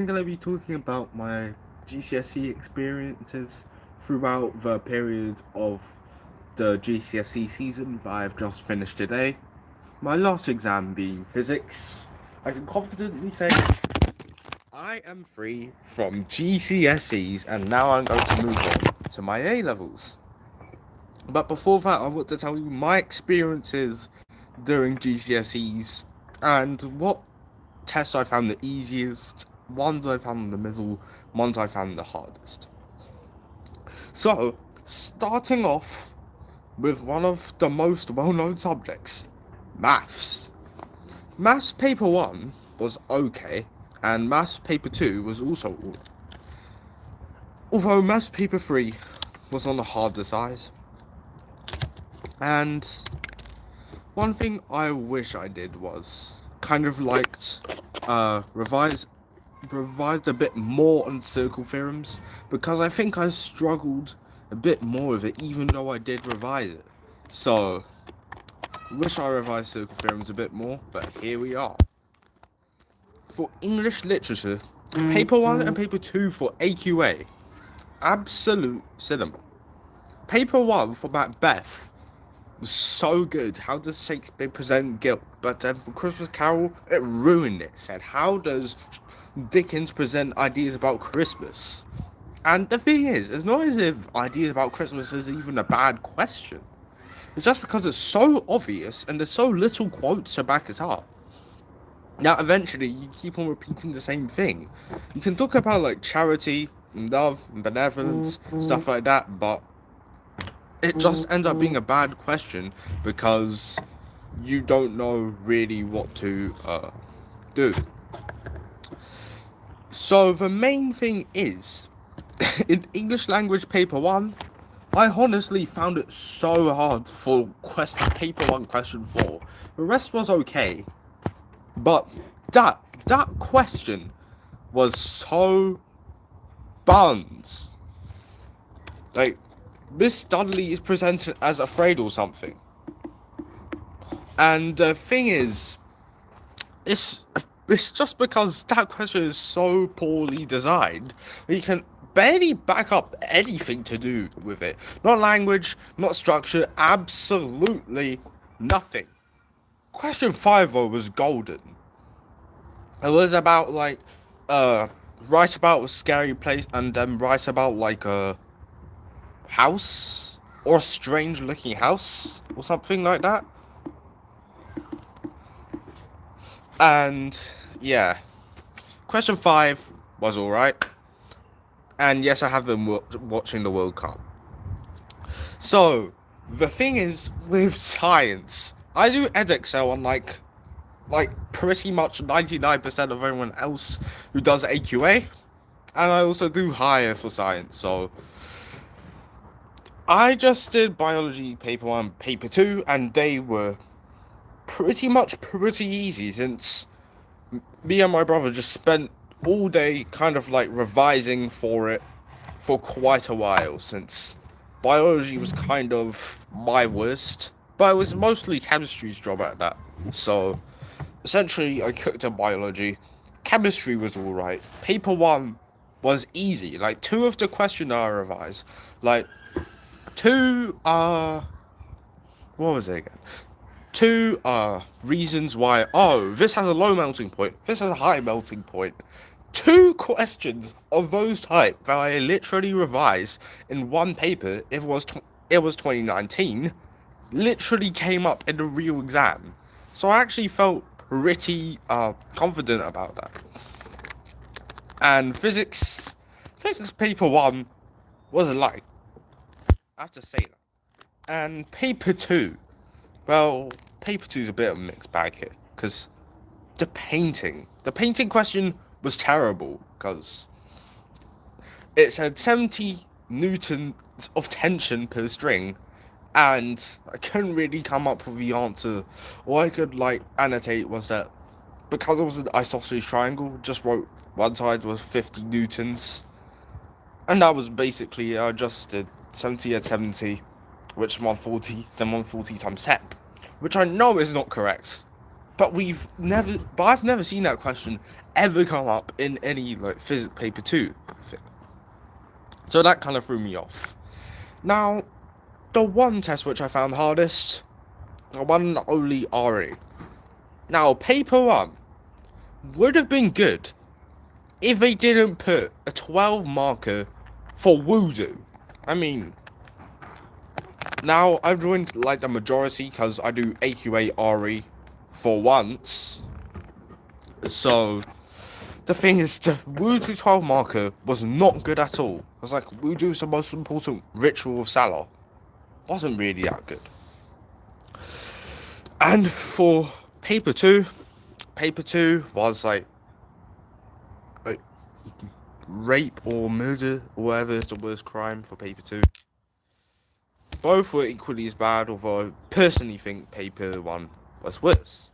I'm going to be talking about my GCSE experiences throughout the period of the GCSE season that I've just finished today. My last exam being physics. I can confidently say I am free from GCSEs and now I'm going to move on to my A levels. But before that, I want to tell you my experiences during GCSEs and what tests I found the easiest, ones I found in the middle, ones I found the hardest. So, starting off with one of the most well known subjects, maths. Maths paper 1 was okay, and maths paper 2 was also alright. Although maths paper 3 was on the harder side. And one thing I wish I did was kind of liked revised a bit more on circle theorems, because I think I struggled a bit more with it even though I did revise it. So wish I revised circle theorems a bit more, but here we are. For English literature, paper 1 and paper 2 for AQA, absolute cinema. Paper 1 for Macbeth was so good. How does Shakespeare present guilt? But then for Christmas Carol, it ruined it. Said, how does Dickens present ideas about Christmas? And the thing is, it's not as if ideas about Christmas is even a bad question. It's just because it's so obvious and there's so little quotes to back it up. Now, eventually, you keep on repeating the same thing. You can talk about like charity, and love, and benevolence, stuff like that, but it just ends up being a bad question because you don't know really what to do. So the main thing is, in English language paper 1, I honestly found it so hard for paper 1 question 4. The rest was okay, but that question was so buns. Like, Miss Dudley is presented as afraid or something. And the thing is, it's just because that question is so poorly designed, you can barely back up anything to do with it. Not language, not structure, absolutely nothing. Question 5 though was golden. It was about like, write about a scary place and then write about like a house or a strange looking house or something like that. And yeah, question 5 was alright. And yes, I have been watching the World Cup. So the thing is with science, I do Edexcel on like pretty much 99% of everyone else who does AQA, and I also do higher for science. So I just did biology paper 1, paper 2, and they were pretty easy, since me and my brother just spent all day kind of like revising for it for quite a while, since biology was kind of my worst, but it was mostly chemistry's job at that. So essentially I cooked in biology. Chemistry was alright. Paper 1 was easy. Like, 2 of the questions I revised, like two what was it again? 2 reasons why, oh, this has a low melting point, this has a high melting point. 2 questions of those type that I literally revised in one paper. It was 2019. Literally came up in the real exam, so I actually felt pretty confident about that. And physics paper 1 was light. I have to say that. And paper 2, well, paper 2 is a bit of a mixed bag here, because the painting question was terrible, because it said 70 newtons of tension per string, and I couldn't really come up with the answer. All I could like annotate was that because it was an isosceles triangle, just wrote one side was 50 newtons, and that was basically I just did 70 at 70, which 140, then 140 times 10, which I know is not correct, but I've never seen that question ever come up in any like physics paper 2 thing. So that kind of threw me off. Now, the one test which I found hardest, the one and only RE. Now, paper 1 would have been good if they didn't put a 12 marker for voodoo. I mean, now I've joined like the majority because I do AQA RE for once. So the thing is, the voodoo 12 marker was not good at all. I was like, voodoo is the most important ritual of Salah. Wasn't really that good. And for paper 2 was like rape or murder or whatever is the worst crime for paper 2. Both were equally as bad, although I personally think paper 1 was worse.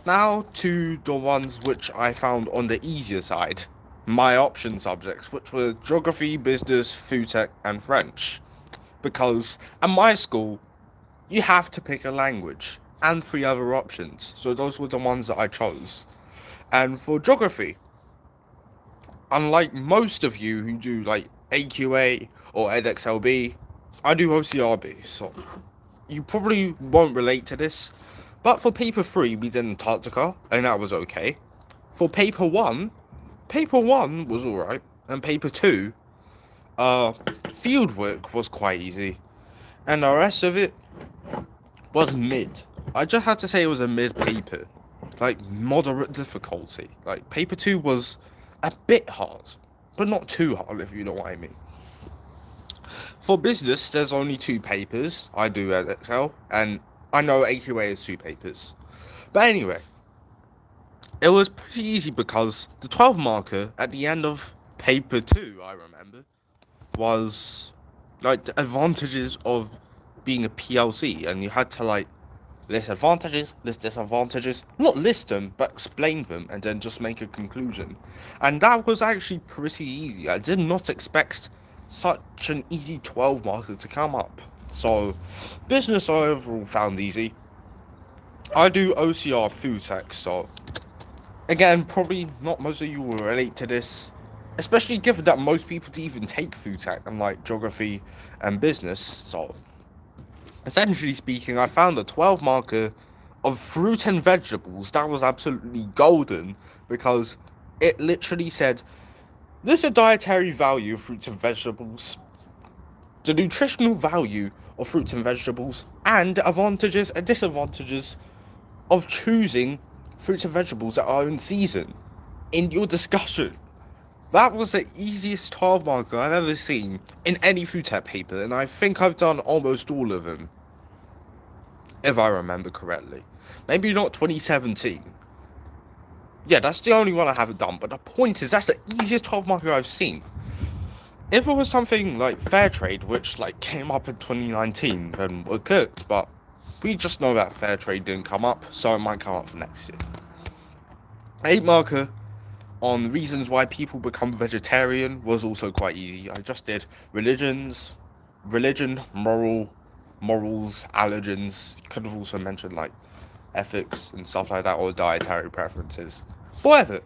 Now to the ones which I found on the easier side, my option subjects, which were geography, business, food tech, and French. Because at my school, you have to pick a language and 3 other options, so those were the ones that I chose. And for geography, unlike most of you who do like AQA or EdXLB, I do OCRB, so you probably won't relate to this. But for paper 3, we did Antarctica, and that was okay. For paper 1 was alright, and paper 2, field work was quite easy, and the rest of it was mid. I just had to say it was a mid paper, like moderate difficulty. Like paper 2 was a bit hard, but not too hard, if you know what I mean. For business, there's only 2 papers. I do at Excel, and I know AQA is 2 papers. But anyway, it was pretty easy because the 12 marker at the end of paper 2, I remember, was like the advantages of being a PLC, and you had to like list advantages, list disadvantages, not list them, but explain them, and then just make a conclusion. And that was actually pretty easy. I did not expect such an easy 12 marker to come up. So, business I overall found easy. I do OCR food tech, so again, probably not most of you will relate to this, especially given that most people do even take food tech, unlike geography and business. So, essentially speaking, I found a 12 marker of fruit and vegetables that was absolutely golden, because it literally said, there's a dietary value of fruits and vegetables, the nutritional value of fruits and vegetables, and advantages and disadvantages of choosing fruits and vegetables that are in season in your discussion. That was the easiest 12 marker I've ever seen in any food tech paper, and I think I've done almost all of them, if I remember correctly. Maybe not 2017. Yeah, that's the only one I haven't done, but the point is, that's the easiest 12 marker I've seen. If it was something like fair trade, which like came up in 2019, then we're cooked, but we just know that fair trade didn't come up, so it might come up for next year. 8 marker on reasons why people become vegetarian was also quite easy. I just did religion, morals, allergens. Could have also mentioned like ethics and stuff like that, or dietary preferences. Whatever.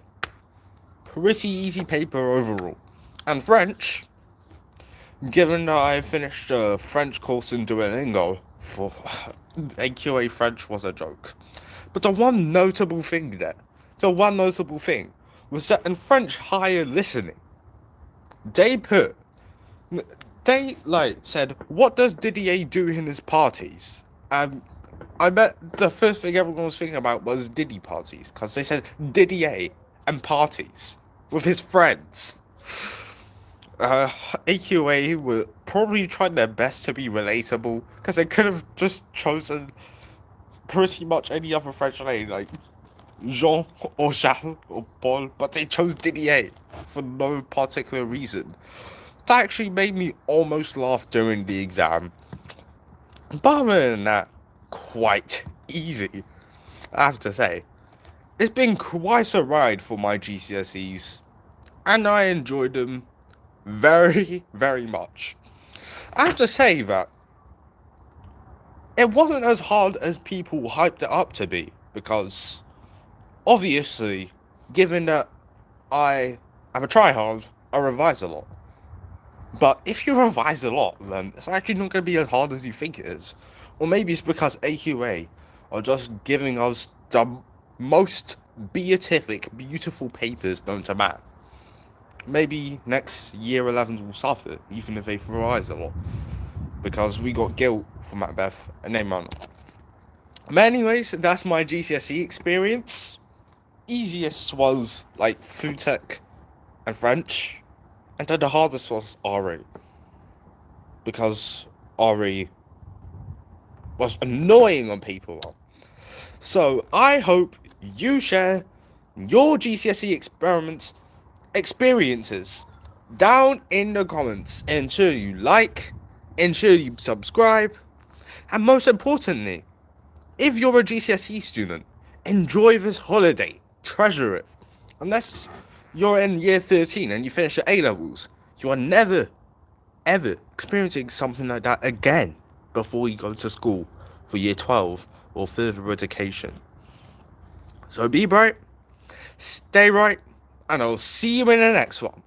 Pretty easy paper overall. And French, given that I finished a French course in Duolingo, for AQA French was a joke. But the one notable thing was that in French higher listening, they said, what does Didier do in his parties? I bet the first thing everyone was thinking about was Diddy parties, because they said Didier and parties with his friends. AQA were probably trying their best to be relatable, because they could have just chosen pretty much any other French name, like Jean or Charles or Paul, but they chose Didier for no particular reason. That actually made me almost laugh during the exam. But other than that, quite easy, I have to say. It's been quite a ride for my GCSEs, and I enjoyed them very, very much. I have to say that it wasn't as hard as people hyped it up to be, because obviously, given that I am a tryhard, I revise a lot. But if you revise a lot, then it's actually not going to be as hard as you think it is. Or maybe it's because AQA are just giving us the most beatific, beautiful papers known to man. Maybe next year 11s will suffer, even if they revise a lot. Because we got guilt from Macbeth, and they might not. But anyways, that's my GCSE experience. Easiest was like food tech and French, and then the hardest was RE, because RE was annoying on people. So I hope you share your GCSE experiences down in the comments. Ensure you like, ensure you subscribe, and most importantly, if you're a GCSE student, enjoy this holiday, treasure it. Unless you're in year 13 and you finish your A-levels, you are never, ever experiencing something like that again before you go to school for year 12 or further education. So be bright, stay right, and I'll see you in the next one.